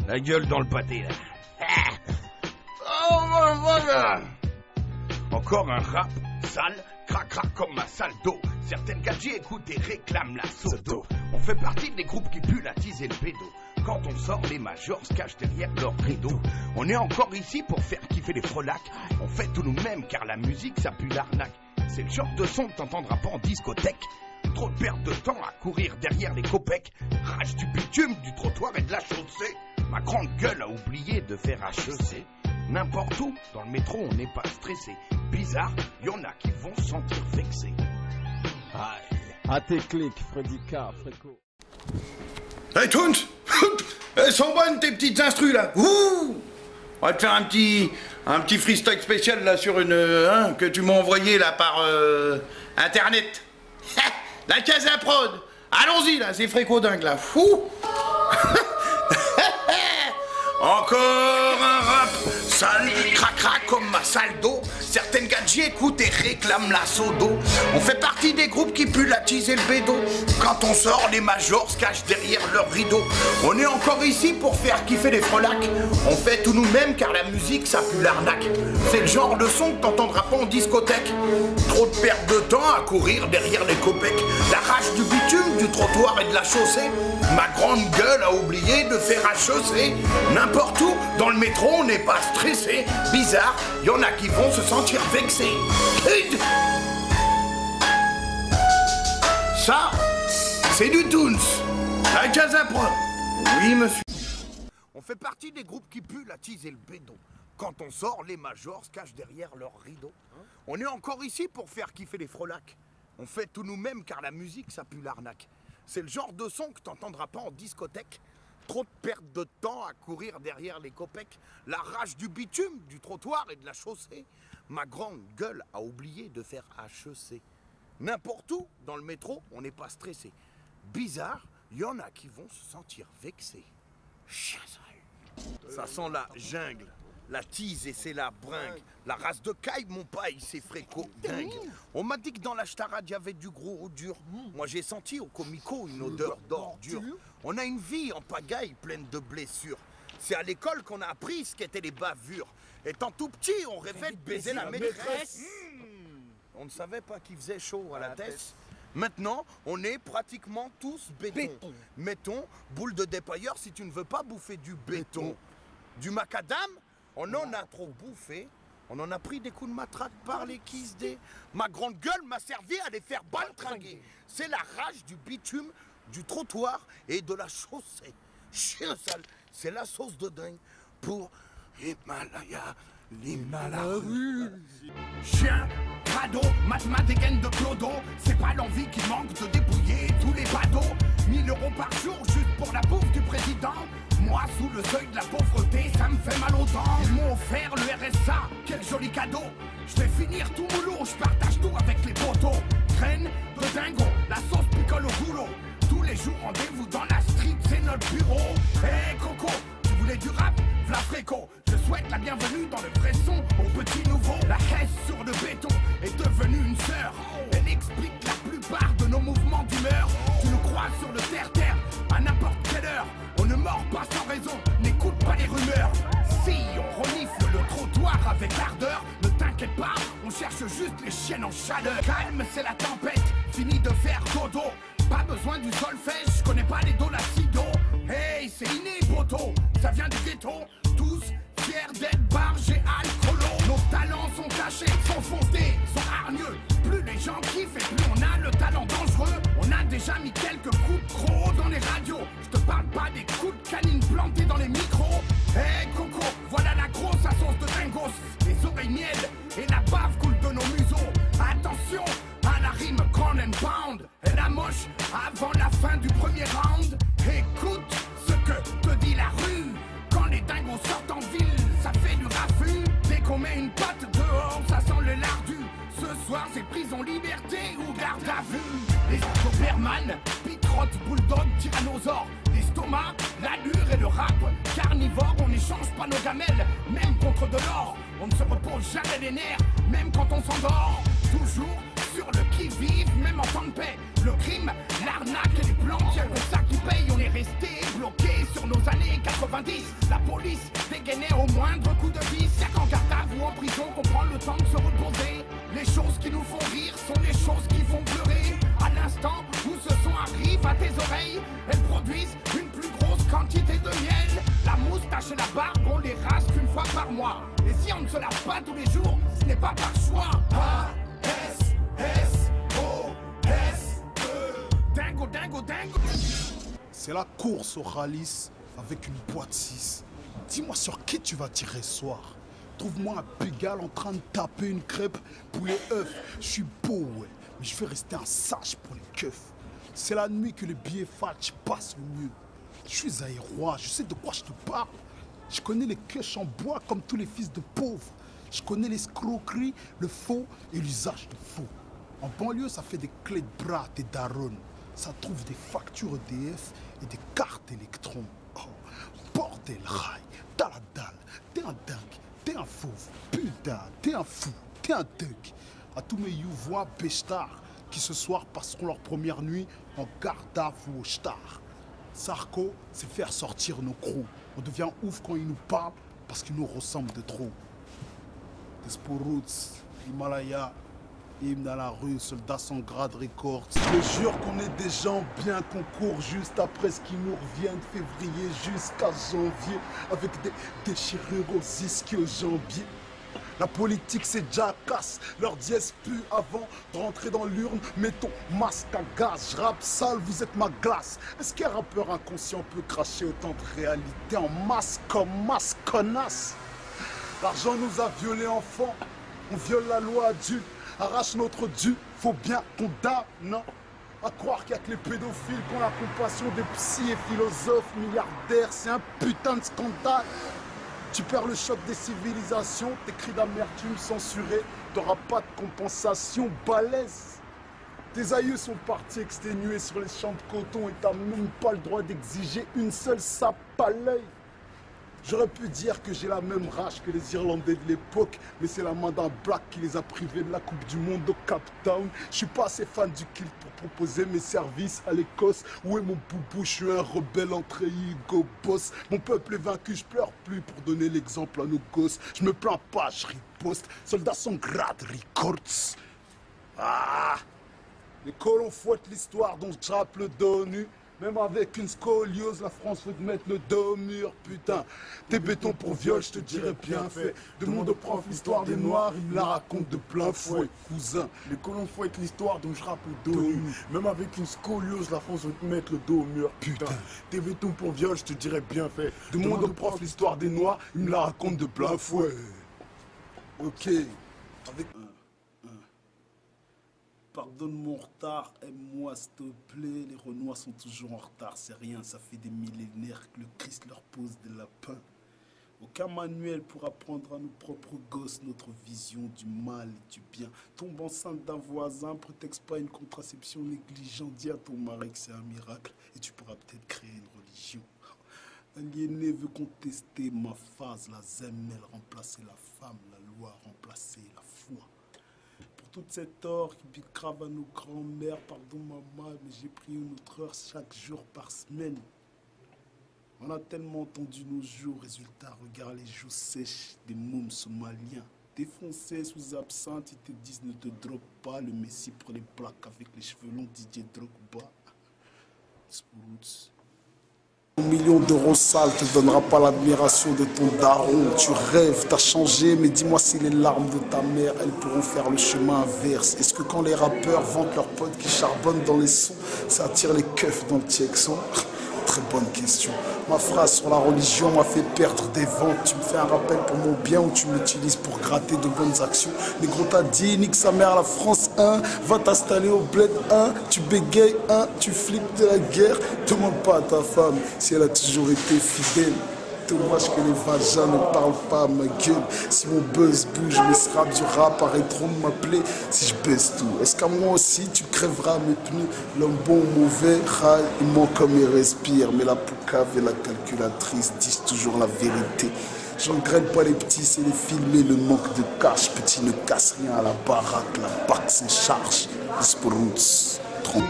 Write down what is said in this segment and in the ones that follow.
La gueule dans le pâté, là. Oh, voilà. Encore un rap sale, crac-crac comme ma salle d'eau. Certaines gadgets écoutent et réclament la sodo. On fait partie des groupes qui puent la tise et le pédo. Quand on sort, les majors se cachent derrière leur rideau. On est encore ici pour faire kiffer les frelacs. On fait tout nous-mêmes car la musique ça pue l'arnaque. C'est le genre de son que t'entendras pas en discothèque. Trop de perte de temps à courir derrière les copecs. Rage du bitume, du trottoir et de la chaussée. Ma grande gueule a oublié de faire HEC. N'importe où, dans le métro, on n'est pas stressé. Bizarre, y en a qui vont se sentir vexés. À tes clics, Freddy K, Fréco. Hey Toons, elles sont bonnes tes petites instrus là. Ouh, on va te faire un petit freestyle spécial là sur une que tu m'as envoyé là par internet. La Casa Prod. Allons-y là, c'est Fréco dingue là. Fou. Encore un rap sale, crac-crac comme ma salle d'eau. Certaines gadgets écoutent et réclament la sodo. On fait partie des groupes qui puent la tise et le bédo. Quand on sort, les majors se cachent derrière leur rideau. On est encore ici pour faire kiffer les frelacs. On fait tout nous-mêmes car la musique ça pue l'arnaque. C'est le genre de son que t'entendras pas en discothèque. Trop de perte de temps à courir derrière les copecs. La rage du bitume, du trottoir et de la chaussée. Ma grande gueule a oublié de faire HEC. N'importe où, dans le métro, on n'est pas stressé. Bizarre, y en a qui vont se sentir vexés. Ça, c'est du Toons. La Casa Prod. Oui, monsieur. On fait partie des groupes qui puent la tise et le bédo. Quand on sort, les majors se cachent derrière leur rideau. On est encore ici pour faire kiffer les frelacs. On fait tout nous-mêmes car la musique, ça pue l'arnaque. C'est le genre de son que t'entendras pas en discothèque. Trop de perte de temps à courir derrière les copecs. La rage du bitume, du trottoir et de la chaussée. Ma grande gueule a oublié de faire HEC. N'importe où, dans le métro, on n'est pas stressé. Bizarre, il y en a qui vont se sentir vexés. Chien sale. Ça sent la jungle, la tise et c'est la bringue. La race de caille, mon paille, c'est Fréco dingue. On m'a dit que dans la Ch'tarade, il y avait du gros ou dur. Moi, j'ai senti au Comico une odeur d'ordure. On a une vie en pagaille pleine de blessures. C'est à l'école qu'on a appris ce qu'étaient les bavures. Étant tout petit, on rêvait de baiser la maîtresse. On ne savait pas qu'il faisait chaud à la tête. Maintenant, on est pratiquement tous béton. Mettons, boule de dépailleur si tu ne veux pas bouffer du béton. Du macadam, on en a trop bouffé. On en a pris des coups de matraque par les kisdés. Ma grande gueule m'a servi à les faire baltringuer. C'est la rage du bitume, du trottoir et de la chaussée. Chien sale, c'est la sauce de dingue pour Himalaya, l'Himalaya. Chien, crado, mathématiques de clodo. C'est pas l'envie qui manque de dépouiller tous les badauds. 1000 € par jour juste pour la bouffe du président. Moi, sous le seuil de la pauvreté, ça me fait mal aux dents. Ils m'ont offert le RSA, quel joli cadeau. Je vais finir tout moulot, je partage tout avec les potos. Graines de dingo, la sauce picole au boulot. Tous les jours, rendez-vous dans la street, c'est notre bureau. Hé Coco, tu voulais du rap? V'la Fréco. Je souhaite la bienvenue dans le vrai son au petit nouveau. La haisse sur le béton est devenue une sœur. Elle explique la plupart de nos mouvements d'humeur. Tu nous crois sur le terre-terre à n'importe quelle heure. On ne mord pas sans raison, n'écoute pas les rumeurs. Si on renifle le trottoir avec ardeur, ne t'inquiète pas, on cherche juste les chiennes en chaleur. Calme, c'est la tempête, fini de faire dodo. Pas besoin du solfège, je connais pas les do, la si do. Hey, c'est inné, poteau, ça vient du ghetto. Tous fiers d'être barges et alcoolo. Nos talents sont cachés, sont fondés, sont hargneux. Plus les gens kiffent et plus on a le talent dangereux. On a déjà mis quelques coups de crocs dans les radios. Je te parle pas des coups de canine plantés dans les micros. Hey Coco, voilà la grosse sauce de dingos. Les oreilles miel et la bave coule de nos museaux. Attention à la rime ground and pound. Et la moche avant la fin du premier round. Écoute ce que te dit la rue. Quand les dingos sortent en ville, ça fait du raffut. Dès qu'on met une patte dehors, ça sent le lardu. Ce soir, c'est prison liberté ou garde à vue. Les Doberman, Pitrotte, Bulldog, Tyrannosaure. L'estomac, l'allure et le rap. Carnivore, on n'échange pas nos gamelles, même contre de l'or. On ne se repose jamais les nerfs, même quand on s'endort. Toujours sur le qui-vive, même en temps de paix. Le crime, l'arnaque et les plans, c'est ça qui paye. On est resté bloqué sur nos 90, la police dégainait au moindre coup de vis. Y'a qu'en garde à vous en prison qu'on prend le temps de se reposer. Les choses qui nous font rire sont les choses qui font pleurer. À l'instant où ce son arrive à tes oreilles, elles produisent une plus grosse quantité de miel. La moustache et la barbe, on les rase qu'une fois par mois. Et si on ne se lave pas tous les jours, ce n'est pas par choix. A-S-S-O-S-E. Dingo, dingo, dingo. C'est la course au Ralice avec une boîte 6. Dis-moi sur qui tu vas tirer ce soir. Trouve-moi un pégal en train de taper une crêpe poulet œuf. Je suis beau, ouais, mais je vais rester un sage pour les keufs. C'est la nuit que les billets falch passent le mieux. Je suis aérois, je sais de quoi je te parle. Je connais les queues en bois comme tous les fils de pauvres. Je connais l'escroquerie, le faux et l'usage de faux. En banlieue, ça fait des clés de bras, des darons. Ça trouve des factures EDF et des cartes électrons. Oh, bordel rail, t'as la dalle, t'es un dingue, t'es un fauve, putain, t'es un fou, t'es un duck. À tous mes youvois bestards qui ce soir passeront leur première nuit en garde à vous au star. Sarko, c'est faire sortir nos crocs. On devient ouf quand il nous parle parce qu'il nous ressemble de trop. Despo Roots, Himalaya, hymne à la rue, soldats sans grade records. Je jure qu'on est des gens bien qu'on court juste après ce qui nous revient de février jusqu'à janvier avec des déchirures aux ischio-jambiers. La politique c'est jackass, leur dièse pue avant de rentrer dans l'urne. Mets ton masque à gaz, je rappe sale, vous êtes ma glace. Est-ce qu'un rappeur inconscient peut cracher autant de réalité en masse comme masse connasse? L'argent nous a violés enfants, on viole la loi adulte, arrache notre dû, faut bien qu'on damne. À croire qu'il n'y a que les pédophiles qui ont la compassion des psys et philosophes milliardaires, c'est un putain de scandale. Tu perds le choc des civilisations, tes cris d'amertume censurés, t'auras pas de compensation balèze. Tes aïeux sont partis exténués sur les champs de coton et t'as même pas le droit d'exiger une seule sape à l'œil. J'aurais pu dire que j'ai la même rage que les Irlandais de l'époque, mais c'est la main d'un black qui les a privés de la Coupe du Monde au Cape Town. Je suis pas assez fan du kilt pour proposer mes services à l'Écosse. Où est mon boubou? Je suis un rebelle entre Hugo Boss. Mon peuple est vaincu, je pleure plus pour donner l'exemple à nos gosses. Je me plains pas, je riposte. Soldats sans grade, records. Ah! Les colons fouettent l'histoire dont je rappe le dos nu. Même avec une scoliose, la France veut te mettre le dos au mur, putain. T'es béton pour viol, je te dirais bien fait. Demande au prof l'histoire des Noirs, il me la raconte de plein fouet, cousin. Les colons fouettent l'histoire dont je rappe le dos nu. Même avec une scoliose, la France veut te mettre le dos au mur, putain. T'es béton pour viol, je te dirais bien fait. Demande au prof l'histoire des Noirs, il me la raconte de plein fouet. Ok, avec... Pardonne mon retard, aime-moi s'il te plaît. Les Renois sont toujours en retard, c'est rien, ça fait des millénaires que le Christ leur pose des lapins. Aucun manuel pour apprendre à nos propres gosses notre vision du mal et du bien. Tombe enceinte d'un voisin, prétexte pas une contraception négligente. Dis à ton mari que c'est un miracle et tu pourras peut-être créer une religion. Aliéné veut contester ma phase, la zemelle remplacer la femme, la loi remplacer la foi. Toute cette or qui grave à nos grands-mères, pardon maman, mais j'ai pris une autre heure chaque jour par semaine. On a tellement entendu nos jours, résultat, regarde les joues sèches des mômes somaliens. Défoncés sous absinthe, ils te disent ne te drogue pas, le messie pour les plaques avec les cheveux longs, Didier Drogba. Sports. 1 million d'euros sales te donnera pas l'admiration de ton daron. Tu rêves, t'as changé, mais dis-moi si les larmes de ta mère, elles pourront faire le chemin inverse. Est-ce que quand les rappeurs vantent leurs potes qui charbonnent dans les sons, ça attire les keufs dans le Tiexon? Très bonne question. Ma phrase sur la religion m'a fait perdre des ventes. Tu me fais un rappel pour mon bien ou tu m'utilises pour gratter de bonnes actions? Les gros t'as dit, nique sa mère la France 1, va t'installer au bled 1, tu bégayes 1, tu flippes de la guerre. Demande pas à ta femme si elle a toujours été fidèle. Dommage que les vagins ne parlent pas à ma gueule. Si mon buzz bouge, mes straps du rap arrêteront de m'appeler si je baisse tout. Est-ce qu'à moi aussi tu crèveras mes pneus? L'homme bon ou mauvais, raille, il ment comme il respire. Mais la poucave et la calculatrice disent toujours la vérité. J'engraine pas les petits, c'est les filmer, le manque de cash. Petit ne casse rien à la baraque, la BAC s'en charge. Despo Roots, 30.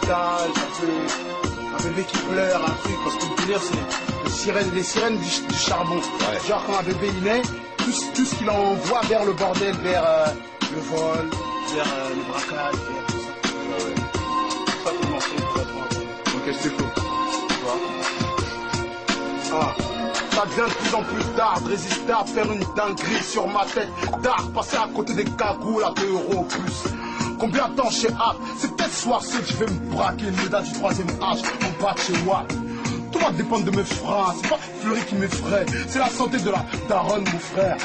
Un bébé qui pleure, un truc, parce que le délire c'est... les sirènes du charbon. Ouais. Genre quand un bébé il naît, tout ce qu'il envoie vers le bordel, vers le vol, vers le braquage, vers tout ça. Ouais. C'est pas comment c'est. Ok, c'est faux. Ça devient de plus en plus tard de résister à faire une dinguerie sur ma tête. D'art, passer à côté des cagoules à 2 € en plus. Combien de temps chez App? C'est peut-être soir que je vais me braquer le date du 3e âge en bas de chez Watt. Tout va dépendre de mes freins, c'est pas Fleury qui m'effraie, c'est la santé de la daronne mon frère.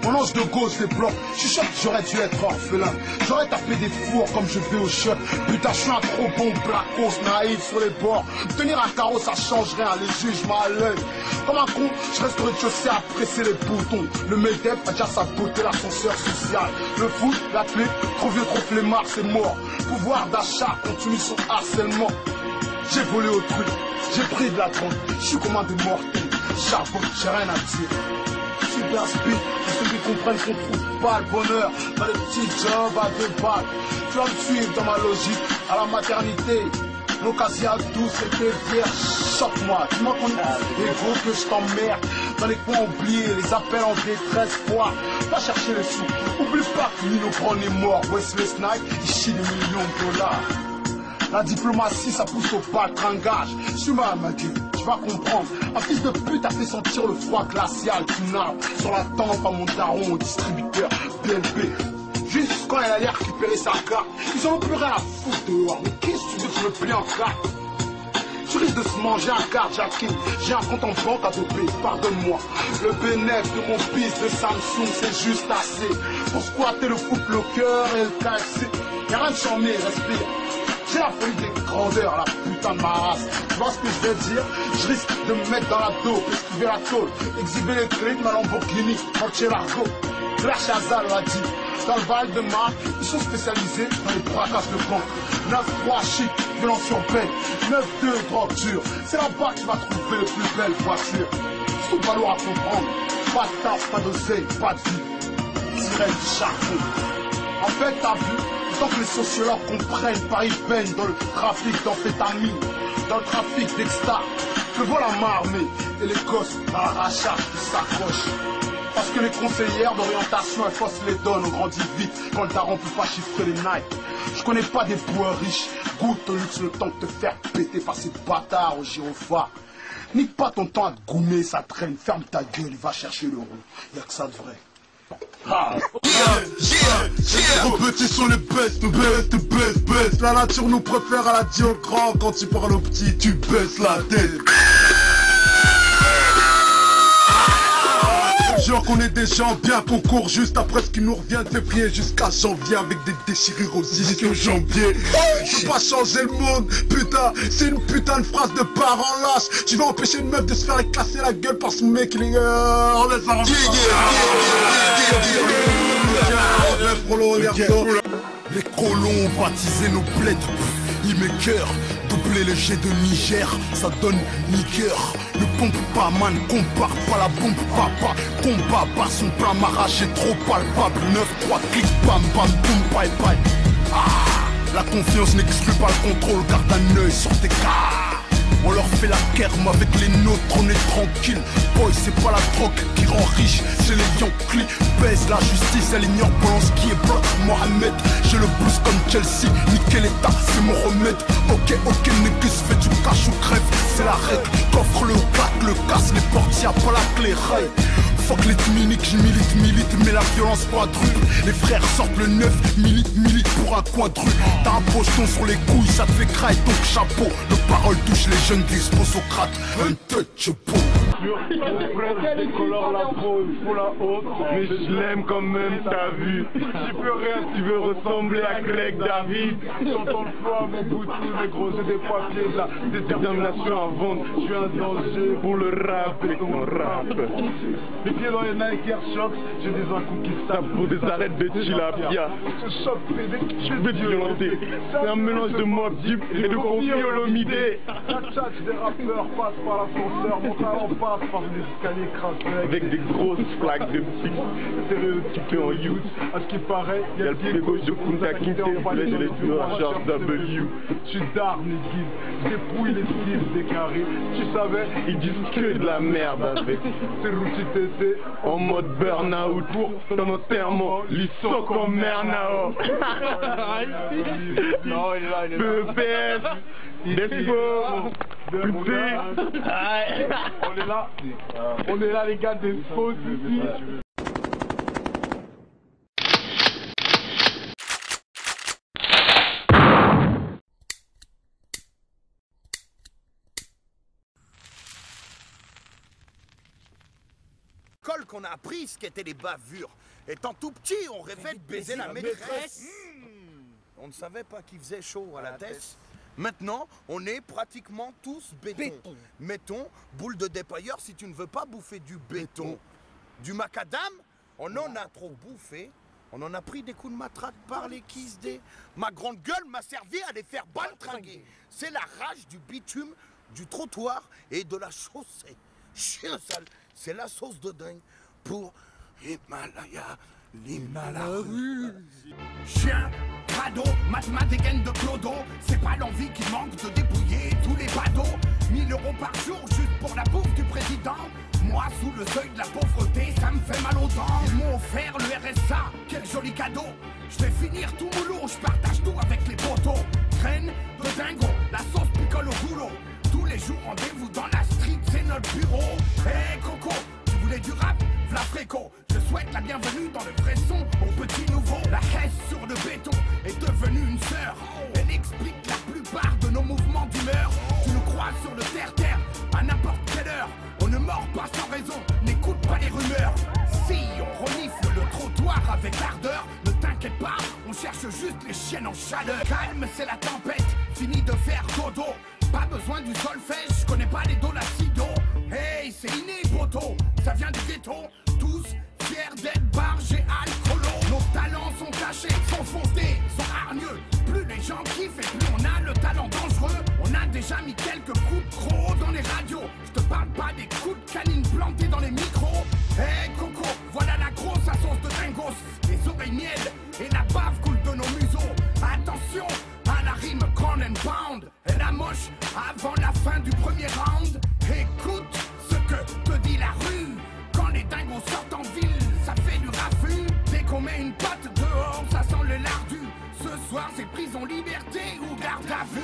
Mon ange de gauche les blocs, je suis sûr que j'aurais dû être orphelin. J'aurais tapé des fours comme je vais au shop. Putain, je suis un trop bon blacos, naïf sur les bords. Tenir un carreau, ça change rien, les juges m'ont à l'œil. Comme un con, je reste rez-de-chaussée à presser les boutons. Le Medep a déjà saboté l'ascenseur social. Le foot, la clé, trop vieux, trop flemmard, c'est mort. Pouvoir d'achat continue son harcèlement. J'ai volé au truc, j'ai pris de la drogue. Je suis comme un des mortels, charbon, j'ai rien à dire. Super speed, pour ceux qui comprennent qu'on trouve pas le bonheur dans les petits jobs à 2 balles. Tu vas me suivre dans ma logique, à la maternité. L'occasion douce était vierge, choque-moi, dis-moi qu'on est égo que je t'emmerde. Dans les coins oubliés, les appels en détresse, quoi. Va chercher les sous, oublie pas que Nino Brown est mort. Wesley Snipes, il chie des millions de dollars. La diplomatie, ça pousse au baltringage. Je suis mal, ma gueule, tu vas comprendre. Un fils de pute a fait sentir le froid glacial du nard. Sur la tempe à mon daron au distributeur BLB. Juste quand elle allait récupérer sa carte, ils en ont plus rien à foutre dehors. Mais qu'est-ce que tu veux que je me plie en carte? Tu risques de se manger un carjacking. J'ai un compte en banque à doper, pardonne-moi. Le bénéfice de mon fils de Samsung, c'est juste assez pour squatter le footlocker et le KFC. Y'a rien de charmé, respire. J'ai la folie des grandeurs, la putain de ma race. Tu vois ce que je veux dire? Je risque de me mettre dans la dope, esquiver la tôle, exhiber les clés de ma Lamborghini, mancher l'argot. Claire Chazal l'a dit. Dans le Val de Marne, ils sont spécialisés dans les braquages de banque. 9-3 chic, violence urbaine, 9-2 drogue dure. C'est là-bas que tu vas trouver les plus belles voitures. C'est tout pas lourd à comprendre. Pas de taf, pas d'oseille, pas de vie. Sirène du charbon. En fait, t'as vu, tant que les sociologues comprennent, Paris baigne dans le trafic d'amphétamine, dans le trafic d'exta, que voilà ma armée et les gosses dans la rachat qui s'accrochent. Parce que les conseillères d'orientation, elles faussent les donnes, on grandit vite quand le daron peut pas chiffrer les Nike. Je connais pas des bois riches, goûte au luxe le temps de te faire péter par ces bâtards au gyrophare. Nique pas ton temps à te goumer, ça traîne, ferme ta gueule et va chercher le rond. Y'a que ça de vrai. Nos petits sont les bêtes. La nature nous préfère à la dit au grand. Quand tu parles au petit, tu baisses la tête. Genre qu'on est des gens bien, qu'on court juste après ce qui nous revient de pieds jusqu'à janvier avec des déchirures aux ischios jambiers. Je peux pas changer le monde, putain, c'est une putain de phrase de parents lâches. Tu vas empêcher une meuf de se faire casser la gueule par ce mec, les gars. On laisse arranger. Les colons ont baptisé nos bleds. E-maker, doubler le jet de Niger, ça donne Niger. Ne pompe pas man, compare pas la bombe papa. Combat par son plan m'arraché trop palpable. 9-3 clic bam bam boum bye bye. La confiance n'exclut pas le contrôle, garde un œil sur tes cas. On leur fait la kerme avec les nôtres, on est tranquille. Boy, c'est pas la drogue qui rend riche, c'est les Yankees. Baise la justice, elle ignore Polanski et bloque Mohamed. J'ai le blues comme Chelsea, nickel état, c'est mon remède. Ok, négus, fais du cash ou crève, c'est la règle. Coffre le claque, le casse, les portes, y'a pas la clé, rail. Fuck les miniques, j'milite, mais la violence quadruple. Les frères sortent le 9, milite pour un coin de rue. T'as un pocheton sur les couilles, ça te fait craille, donc chapeau. Le parole touche les jeunes d'Expo Socrate, untouchable. Mon frère décolore la peau, il faut la honte, mais je l'aime quand même, t'as vu. J'y peux rien, tu veux ressembler à Greg David. J'entends le flow avec Boutou, les gros, j'ai des papiers, de la détermination à vendre. Je suis un danger pour le rap et mon rap. Les pieds dans les Nike Air Shox, j'ai des coups qui se tapent pour des arêtes de tilapia. Je chope, je vais te violenter. C'est un mélange de Mobb Deep et de Koffi Olomide. La tchatch des rappeurs passe par l'ascenseur, mon talent passe passe par les escaliers crassés avec des grosses flaques de pique stéréotypées en youth. À ce qui paraît, il y a le pied gauche de Kunta Kinte, flèche de l'étude à charge W. Je suis d'armes et guides, dépouille les styles des carrés. Tu savais, ils disent que de la merde avec. C'est Routi TT en mode burn-out pour ton enterrement, l'histoire comme Mernao. Non, il est là, il est là. PPS, Despo, on est là les gars des fausses ici. Qu'on a appris ce qu'étaient les bavures. Étant tout petit, on rêvait de baiser la maîtresse. On ne savait pas qu'il faisait chaud à la tête. Maintenant, on est pratiquement tous béton. Mettons, boule de dépailleur si tu ne veux pas bouffer du béton. Du macadam, on en a trop bouffé. On en a pris des coups de matraque par les kisses des... Ma grande gueule m'a servi à les faire baltringuer. C'est la rage du bitume, du trottoir et de la chaussée. Chien sale, c'est la sauce de dingue pour Himalaya, l'Himalaya. Chien, crado, mathématiques de clodo, c'est pas l'envie qui manque de dépouiller tous les badauds. 1000 € par jour juste pour la bouffe du président. Moi, sous le seuil de la pauvreté, ça me fait mal aux dents. Ils m'ont offert le RSA, quel joli cadeau. Je vais finir tout moulot, je partage tout avec les potos. Graines de dingo, la sauce picole au boulot. Tous les jours, rendez-vous dans la street, c'est notre bureau. Hey Coco, tu voulais du rap? V'la fréco. Je souhaite la bienvenue dans le vrai son au petit nouveau. La haisse sur le béton est devenue une sœur. Elle explique la plupart de nos mouvements d'humeur. Tu nous crois sur le terre-terre à n'importe quelle heure. On ne mord pas sans raison, n'écoute pas les rumeurs. Si on renifle le trottoir avec ardeur, ne t'inquiète pas, on cherche juste les chiennes en chaleur. Calme, c'est la tempête, fini de faire dodo. Pas besoin du solfège, je connais pas les do la si do. Hey, c'est inné, poteau, ça vient du ghetto. Tous fiers d'être barges et alcoolo. Nos talents sont cachés, sont fondés, sont hargneux. Plus les gens kiffent et plus on a le talent dangereux. On a déjà mis quelques coups de crocs dans les radios. Je te parle pas des coups de canine plantés dans les micros. Hey Coco, voilà la grosse sauce de dingos. Les oreilles miel et la bave coule de nos museaux. Attention à la rime ground and pound. Et la moche avant la fin du premier round. Écoute ce que te dit la rue. Quand les dingos sortent en ville, ça fait du raffut. Dès qu'on met une patte dehors, ça sent le lardu. Ce soir c'est prison liberté ou garde à vue.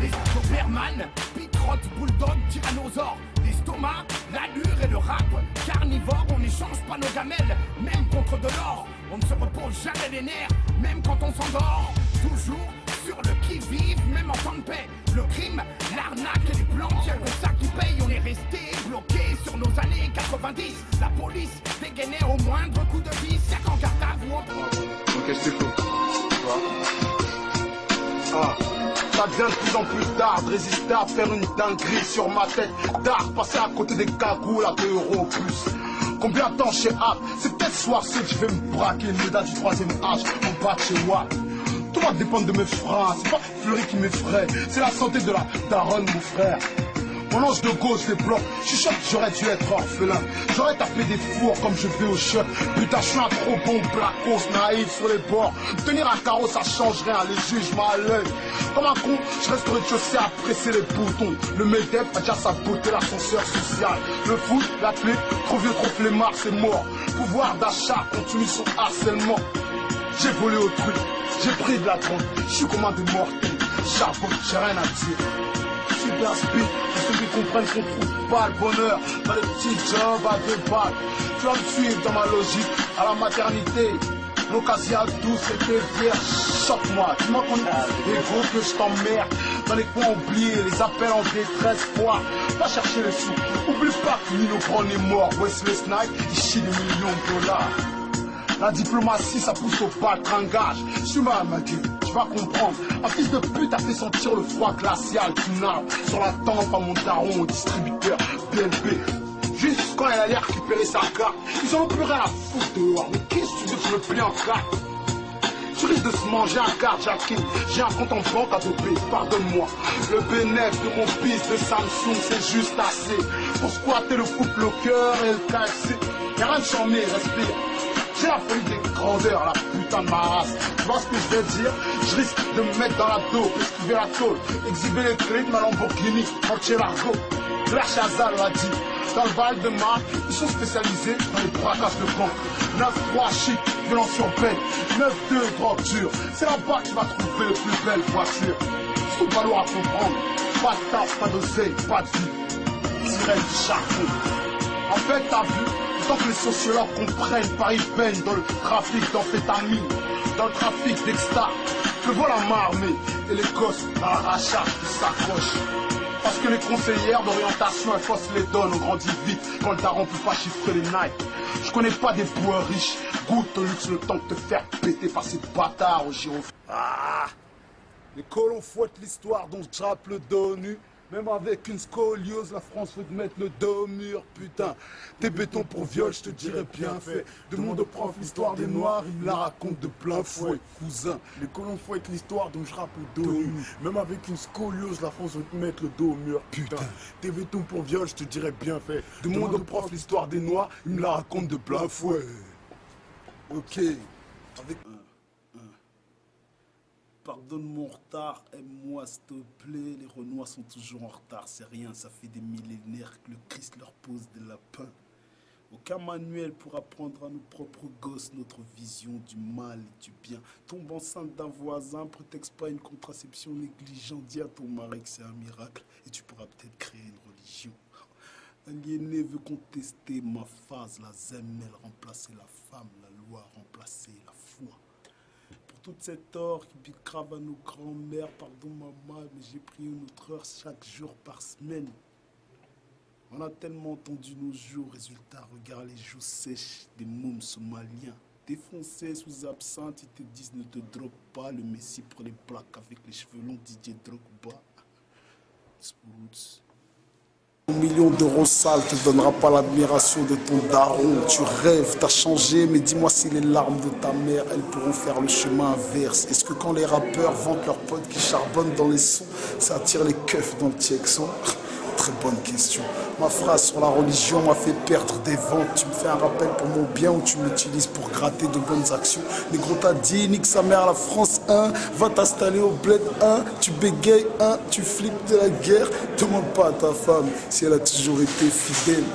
Les Doberman, Pitrotte, Bulldog, Tyrannosaure. L'estomac, l'allure et le rap. Carnivore, on n'échange pas nos gamelles, même contre de l'or. On ne se repose jamais les nerfs, même quand on s'endort. Toujours sur le qui-vive, même en temps de paix. Le crime, l'arnaque et les plans, y'a que ça qui paye. On est resté bloqué sur nos années 90. La police dégainait au moindre coup de vis. Y'a qu'en garde à vous. Ok, c'est faux. Ça devient de plus en plus tard de résister à faire une dinguerie sur ma tête. Tard, passer à côté des cagoules à 2 € en plus. Combien de temps chez App? C'est peut-être soir que je vais me braquer le date du 3e âge en bas de chez Watt. Tout va dépendre de mes freins, c'est pas Fleury qui m'effraie, c'est la santé de la daronne mon frère. Mon ange de gauche débloque, je suis sûr que j'aurais dû être orphelin. J'aurais tapé des fours comme je vais au chef. Putain, je suis un trop bon blacos, naïf sur les bords. Tenir un carreau, ça change rien, les juges à l'œil. Comme un con, je reste rez-de-chaussée à presser les boutons. Le MEDEF a déjà saboté l'ascenseur social. Le foot, l'athlète, trop vieux, trop flemmard, c'est mort. Pouvoir d'achat continue son harcèlement. J'ai volé au truc, j'ai pris de la drogue. Je suis comme un des mortels, charbon, j'ai rien à dire. Super speed, pour ceux qui comprennent qu'on trouve pas le bonheur dans les petits jobs à 2 balles. Tu vas me suivre dans ma logique à la maternité. L'occasion douce c'était vierge, choque-moi, dis-moi qu'on est égo que je t'emmerde. Dans les coins oubliés, les appels en détresse, foire. Va chercher les sous, oublie pas que Nino Brown est mort. Wesley Snipes, il chie des millions de dollars. La diplomatie, ça pousse au baltringage. Je suis mal, ma gueule, tu vas comprendre. Un fils de pute a fait sentir le froid glacial du nard. Sur la tempe à mon daron au distributeur BNP. Juste quand elle allait récupérer sa carte, ils en ont plus rien à foutre dehors. Mais qu'est-ce que tu veux que je me plie en carte? Je Tu risques de se manger un carjacking. J'ai un compte en banque à doper, pardonne-moi. Le bénéfice de mon fils de Samsung, c'est juste assez pour squatter le couple au cœur et le KFC. Y'a rien de charmé, respire. J'ai la folie des grandeurs, la putain de ma race. Tu vois ce que je veux dire? Je risque de me mettre dans la dope, esquiver la tôle, exhiber les clés de ma Lamborghini, entier l'argot. Claire Chazal l'a dit. Dans le Val de Marne, ils sont spécialisés dans les bracasses de banque. 9-3 chic, violence urbaine, 9-2 drogue dure. C'est là-bas que tu vas trouver les plus belles voitures. Sous ballon à comprendre. Pas de taf, pas d'oseille, pas de vie. Sirène du charbon. En fait, t'as vu, tant que les sociologues comprennent, Paris baigne dans le trafic d'amphétamine, dans le trafic d'extra, que voilà ma armée et les gosses dans la rachage qui s'accrochent. Parce que les conseillères d'orientation, elles faussent les donnes, on grandit vite quand le daron peut pas chiffrer les Nike. Je connais pas des boueurs riches, goûte au luxe le temps de te faire péter par ces bâtards au gyrophare. Ah, les colons fouettent l'histoire dont je rappe le dos nu. Même avec une scoliose, la France veut te mettre le dos au mur, putain. T'es béton pour viol, je te dirais bien fait. Demande au prof l'histoire des Noirs, il me la raconte de plein fouet, cousin. Les colons fouettent l'histoire dont je rappe le dos nu. Même avec une scoliose, la France veut te mettre le dos au mur, putain. T'es béton pour viol, je te dirais bien fait. Demande au prof l'histoire des Noirs, il me la raconte de plein fouet. Ok, avec... Pardonne mon retard, aime-moi s'il te plaît. Les Renois sont toujours en retard, c'est rien, ça fait des millénaires que le Christ leur pose des lapins. Aucun manuel pour apprendre à nos propres gosses notre vision du mal et du bien. Tombe enceinte d'un voisin, prétexte pas une contraception négligente. Dis à ton mari que c'est un miracle et tu pourras peut-être créer une religion. Aliéné veut contester ma phase, la zemelle remplacer la femme, la loi remplacer la foi. Toute cette or qui bicrave à nos grands-mères, pardon maman, mais j'ai pris une autre heure chaque jour par semaine. On a tellement entendu nos jours, résultat, regarde les joues sèches des mômes somaliens. Défoncés sous absinthe, ils te disent ne te drogue pas, le messie pour les plaques avec les cheveux longs, Didier Drogba. Spoots. 1 million d'euros sales te donnera pas l'admiration de ton daron. Tu rêves, t'as changé, mais dis-moi si les larmes de ta mère, elles pourront faire le chemin inverse. Est-ce que quand les rappeurs vantent leurs potes qui charbonnent dans les sons, ça attire les keufs dans le Tiexon? Très bonne question. Ma phrase sur la religion m'a fait perdre des ventes. Tu me fais un rappel pour mon bien ou tu m'utilises pour gratter de bonnes actions. Les gros t'as dit, nique sa mère la France 1. Va t'installer au bled 1. Tu bégayes 1. Tu flippes de la guerre. Demande pas à ta femme si elle a toujours été fidèle.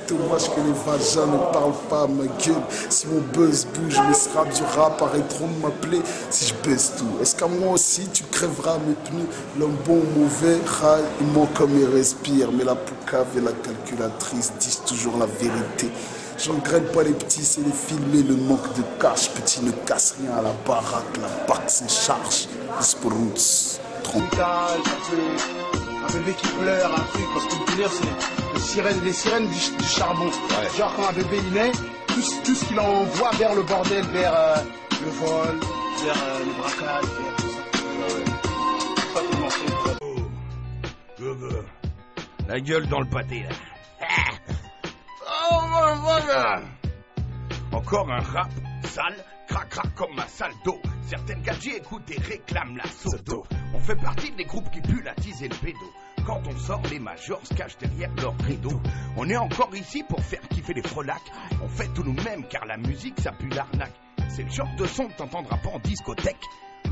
Dommage que les vagins ne parlent pas à ma gueule. Si mon buzz bouge, mes straps du rap arrêteront de m'appeler. Si je baisse tout, est-ce qu'à moi aussi tu crèveras mes pneus? L'homme bon ou mauvais, raille, il ment comme il respire. Mais la poucave et la calculatrice disent toujours la vérité. J'engraine pas les petits, c'est les filmer, le manque de cash. Petit ne casse rien à la baraque, la barque s'en charge. Sporoots, Un bébé qui pleure, un truc, parce que le délire c'est les sirènes du charbon. Ouais. Genre quand un bébé il naît, tout ce qu'il envoie vers le bordel, vers le vol, vers le braquage, vers tout ça. Ouais. Pas Gogo. La gueule dans le pâté là. Oh voilà. Encore un rap sale, crac comme ma salle d'eau. Certaines gadgets écoutent et réclament la sodo. On fait partie des groupes qui puent la tise et le pédo. Quand on sort, les majors se cachent derrière leur rideau. On est encore ici pour faire kiffer les frelacs. On fait tout nous-mêmes car la musique ça pue l'arnaque. C'est le genre de son que t'entendras pas en discothèque.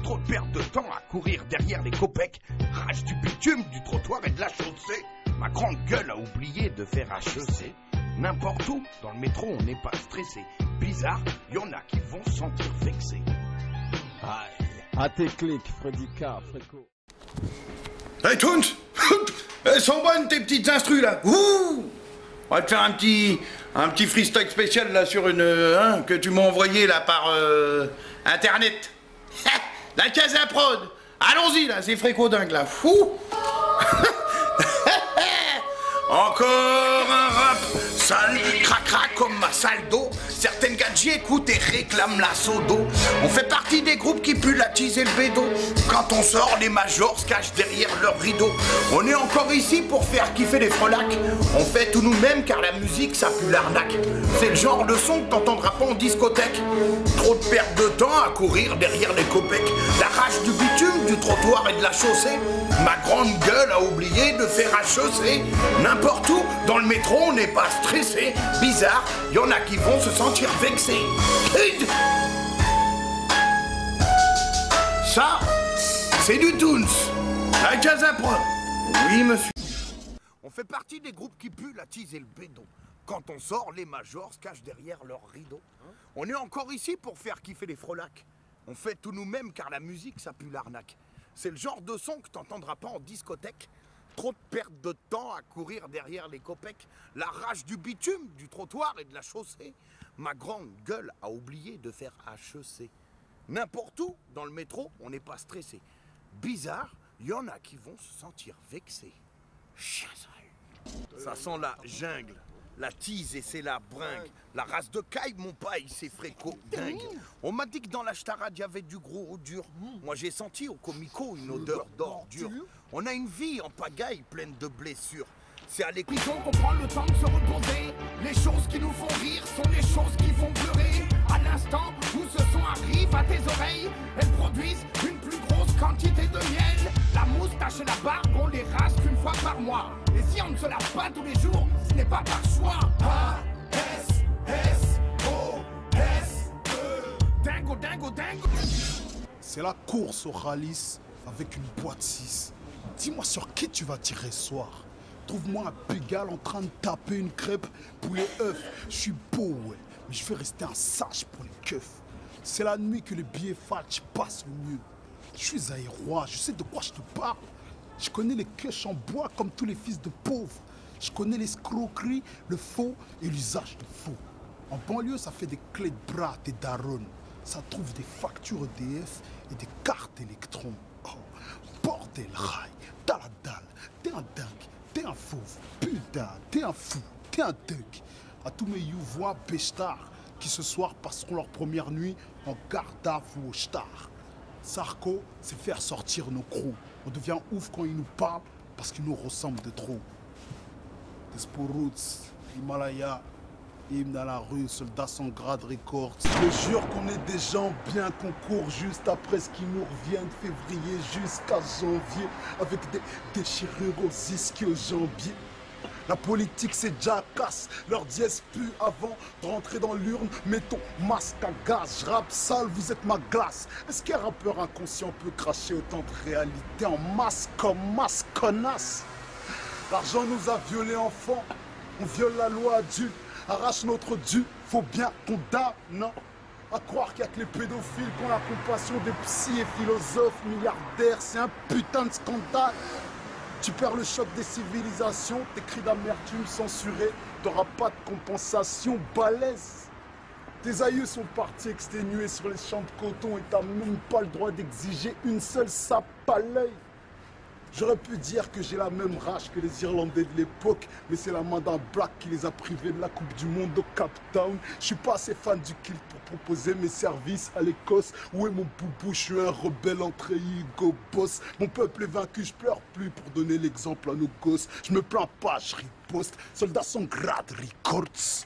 Trop de perte de temps à courir derrière les copecs. Rage du bitume, du trottoir et de la chaussée. Ma grande gueule a oublié de faire HEC. N'importe où, dans le métro on n'est pas stressé. Bizarre, y'en a qui vont se sentir vexés. À tes clics, Freddy K, Fréco. Hey Toons, elles sont bonnes tes petites instrus là. Ouh, on va te faire un petit freestyle spécial là sur une que tu m'as envoyé là par internet. La Casa Prod. Allons-y là, c'est Fréco dingue là. Fou. Encore un rap. rap, sale, cracra comme ma salle d'eau. Certaines gadgets écoutent et réclament la sodo. On fait partie des groupes qui puent la tease et le bédo. Quand on sort, les majors se cachent derrière leur rideau. On est encore ici pour faire kiffer les frelacs. On fait tout nous-mêmes car la musique ça pue l'arnaque. C'est le genre de son que t'entendras pas en discothèque. Trop de perte de temps à courir derrière les copecs. La rage du bitume, du trottoir et de la chaussée. Ma grande gueule a oublié de faire HEC. N'importe où, dans le métro, on n'est pas stressé. Bizarre, y en a qui vont se sentir vexés. Ça, c'est du Toons. La Jazapro. Oui, monsieur. On fait partie des groupes qui puent la tease et le bédon. Quand on sort, les majors se cachent derrière leur rideau. On est encore ici pour faire kiffer les frelacs. On fait tout nous-mêmes car la musique ça pue l'arnaque. C'est le genre de son que t'entendras pas en discothèque. Trop de perte de temps à courir derrière les copecs. La rage du bitume, du trottoir et de la chaussée. Ma grande gueule a oublié de faire HEC. N'importe où, dans le métro, on n'est pas stressé. Bizarre, il y en a qui vont se sentir vexés. Chien sale. Ça sent la jungle, la tease et c'est la bringue. La race de caille, mon paille, c'est fréco dingue. On m'a dit que dans la ch'tarade, il y avait du gros ou dur. Moi, j'ai senti au comico une odeur d'ordure. On a une vie en pagaille pleine de blessures. C'est à l'école qu'on prend le temps de se reposer. Les choses qui nous font rire sont les choses qui font pleurer. À l'instant où ce son arrive à tes oreilles, elles produisent une plus grosse quantité de miel. La moustache et la barbe, on les rase qu'une fois par mois. Et si on ne se lave pas tous les jours, ce n'est pas par choix. A-S-S-O-S-E. Dingo, dingo, dingo. C'est la course au Ralice avec une boîte 6. Dis-moi sur qui tu vas tirer ce soir. Trouve-moi un pégal en train de taper une crêpe poulet œuf. Je suis beau, ouais, mais je vais rester un sage pour les keufs. C'est la nuit que les billets falches passent le mieux. Je suis aérois, je sais de quoi je te parle. Je connais les queues en bois comme tous les fils de pauvres. Je connais l'escroquerie, le faux et l'usage de faux. En banlieue, ça fait des clés de bras à tes darons. Ça trouve des factures EDF et des cartes électrons. Oh, bordel rail, t'as la dalle, t'es un dingue. T'es un fauve, putain, t'es un fou, t'es un duck. À tous mes youvois béchards qui ce soir passeront leur première nuit en garde à vous au star. Sarko, c'est faire sortir nos crocs. On devient ouf quand ils nous parlent parce qu'ils nous ressemblent de trop. Despo Roots, Himalaya, hymne à la rue, soldats sans grade records. Je jure qu'on est des gens bien qu'on court juste après ce qui nous revient de février jusqu'à janvier avec des déchirures aux ischio-jambiers. La politique c'est jackass, leur dièse pue avant de rentrer dans l'urne. Mets ton masque à gaz, je rappe sale, vous êtes ma glace. Est-ce qu'un rappeur inconscient peut cracher autant de réalité en masse comme masse connasse? L'argent nous a violés enfants, on viole la loi adulte. Arrache notre dû, faut bien qu'on donne, non? À croire qu'il n'y a que les pédophiles qui ont la compassion des psys et philosophes milliardaires, c'est un putain de scandale. Tu perds le choc des civilisations, tes cris d'amertume censurés, t'auras pas de compensation balèze. Tes aïeux sont partis exténués sur les champs de coton et t'as même pas le droit d'exiger une seule sape à l'œil. J'aurais pu dire que j'ai la même rage que les Irlandais de l'époque, mais c'est la main d'un black qui les a privés de la Coupe du Monde au Cape Town. Je suis pas assez fan du kilt pour proposer mes services à l'Écosse. Où est mon boubou? Je suis un rebelle entre Hugo Boss. Mon peuple est vaincu, je pleure plus pour donner l'exemple à nos gosses. Je me plains pas, je riposte. Soldats sans grade, records.